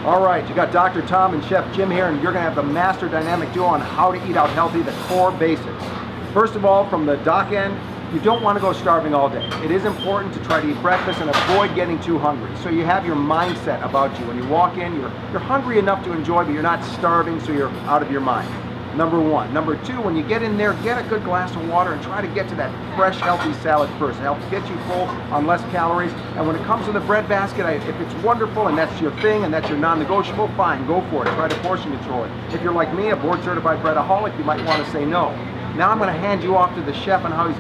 All right, you got Dr. Tom and Chef Jim here, and you're gonna have the master dynamic duo on how to eat out healthy, the core basics. First of all, from the dock end, you don't want to go starving all day. It is important to try to eat breakfast and avoid getting too hungry. So you have your mindset about you. When you walk in, you're hungry enough to enjoy, but you're not starving, so you're out of your mind. Number one. Number two, when you get in there, get a good glass of water and try to get to that fresh, healthy salad first. It helps get you full on less calories. And when it comes to the bread basket, if it's wonderful and that's your thing and that's your non-negotiable, fine, go for it. Try to portion control it. If you're like me, a board-certified breadaholic, you might want to say no. Now I'm going to hand you off to the chef on how he's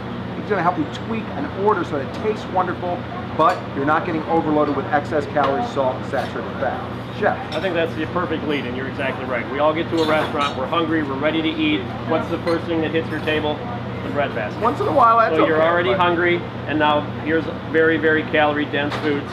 going to help you tweak an order so that it tastes wonderful, but you're not getting overloaded with excess calories, salt, and saturated fat. Chef. I think that's the perfect lead, and you're exactly right. We all get to a restaurant, we're hungry, we're ready to eat. What's the first thing that hits your table? The bread basket. Once in a while, that's so you're already hungry, and now here's very, very calorie-dense foods.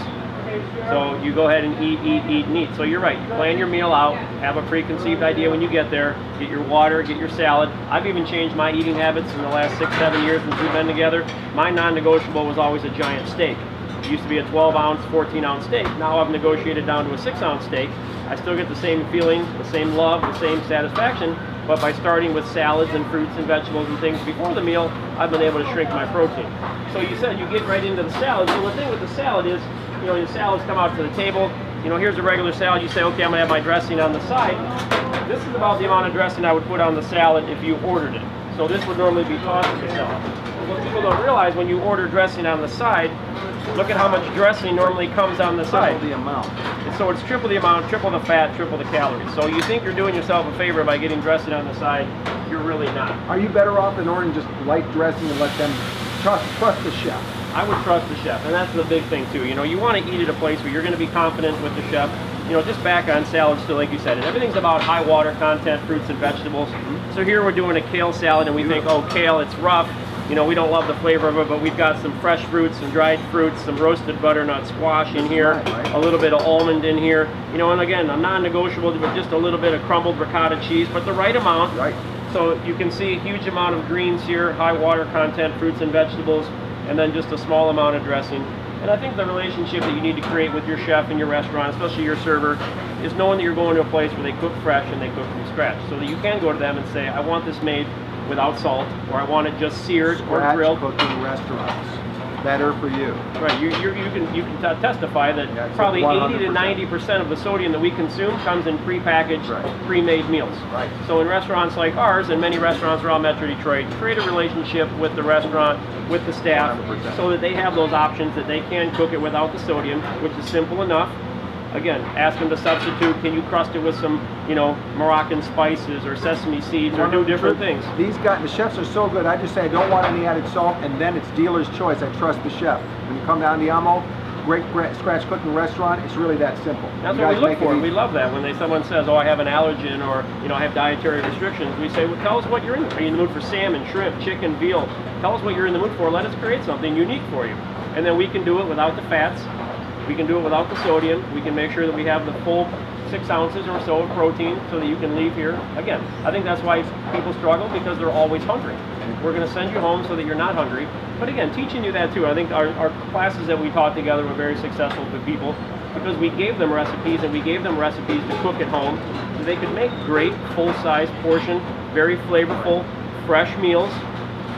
So you go ahead and eat, and eat. So you're right, you plan your meal out, have a preconceived idea when you get there, get your water, get your salad. I've even changed my eating habits in the last 6-7 years since we've been together. My non-negotiable was always a giant steak. It used to be a 12-ounce, 14-ounce steak. Now I've negotiated down to a 6-ounce steak. I still get the same feeling, the same love, the same satisfaction, but by starting with salads and fruits and vegetables and things before the meal, I've been able to shrink my protein. So you said you get right into the salad. So the thing with the salad is, you know, your salads come out to the table. You know, here's a regular salad. You say, okay, I'm gonna have my dressing on the side. This is about the amount of dressing I would put on the salad if you ordered it. So this would normally be tossed to the salad. What people don't realize, when you order dressing on the side, look at how much dressing normally comes on the side. Triple the amount. And so it's triple the amount, triple the fat, triple the calories. So you think you're doing yourself a favor by getting dressing on the side, you're really not. Are you better off than ordering just light dressing and let them trust the chef? I would trust the chef, and that's the big thing too. You know, you want to eat at a place where you're going to be confident with the chef. You know, just back on salads too, like you said, and everything's about high water content, fruits and vegetables. So here we're doing a kale salad, and we think, oh, kale, it's rough. You know, we don't love the flavor of it, but we've got some fresh fruits, some dried fruits, some roasted butternut squash in here, a little bit of almond in here. You know, and again, a non-negotiable with just a little bit of crumbled ricotta cheese, but the right amount. Right. So you can see a huge amount of greens here, high water content, fruits and vegetables, and then just a small amount of dressing. And I think the relationship that you need to create with your chef in your restaurant, especially your server, is knowing that you're going to a place where they cook fresh and they cook from scratch, so that you can go to them and say, I want this made without salt, or I want it just seared or grilled. Cooking restaurants, better for you. Right, you can testify that probably 80 to 90% of the sodium that we consume comes in prepackaged, pre-made meals. Right. So in restaurants like ours, and many restaurants around Metro Detroit, create a relationship with the restaurant, with the staff, 100%. so that they have those options that they can cook it without the sodium, which is simple enough. Again, ask them to substitute. Can you crust it with some, you know, Moroccan spices or sesame seeds or do different things? These guys, the chefs are so good. I just say I don't want any added salt, and then it's dealer's choice. I trust the chef. When you come to Andiamo, great scratch cooking restaurant, it's really that simple. That's what we look for. We love that. When someone says, oh, I have an allergen, or, you know, I have dietary restrictions, we say, well, tell us what you're in. Are you in the mood for salmon, shrimp, chicken, veal? Tell us what you're in the mood for. Let us create something unique for you. And then we can do it without the fats. We can do it without the sodium. We can make sure that we have the full 6 ounces or so of protein so that you can leave here. Again, I think that's why people struggle, because they're always hungry. We're going to send you home so that you're not hungry. But again, teaching you that too. I think our classes that we taught together were very successful for people, because we gave them recipes, and we gave them recipes to cook at home so they could make great full-size portion, very flavorful, fresh meals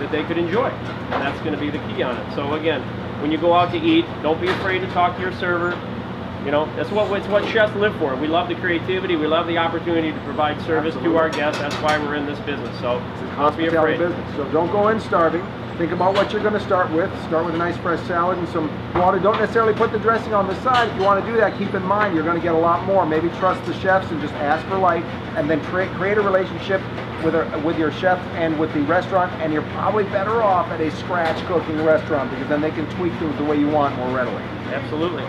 that they could enjoy. And that's going to be the key on it. So again, when you go out to eat, don't be afraid to talk to your server. You know, it's what chefs live for. We love the creativity. We love the opportunity to provide service to our guests. That's why we're in this business. So don't be afraid. Business. So don't go in starving. Think about what you're going to start with. Start with a nice fresh salad and some water. Don't necessarily put the dressing on the side. If you want to do that, keep in mind you're going to get a lot more. Maybe trust the chefs and just ask for light, and then create a relationship with your chef and with the restaurant, and you're probably better off at a scratch cooking restaurant, because then they can tweak things the way you want more readily. Absolutely.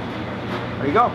There you go.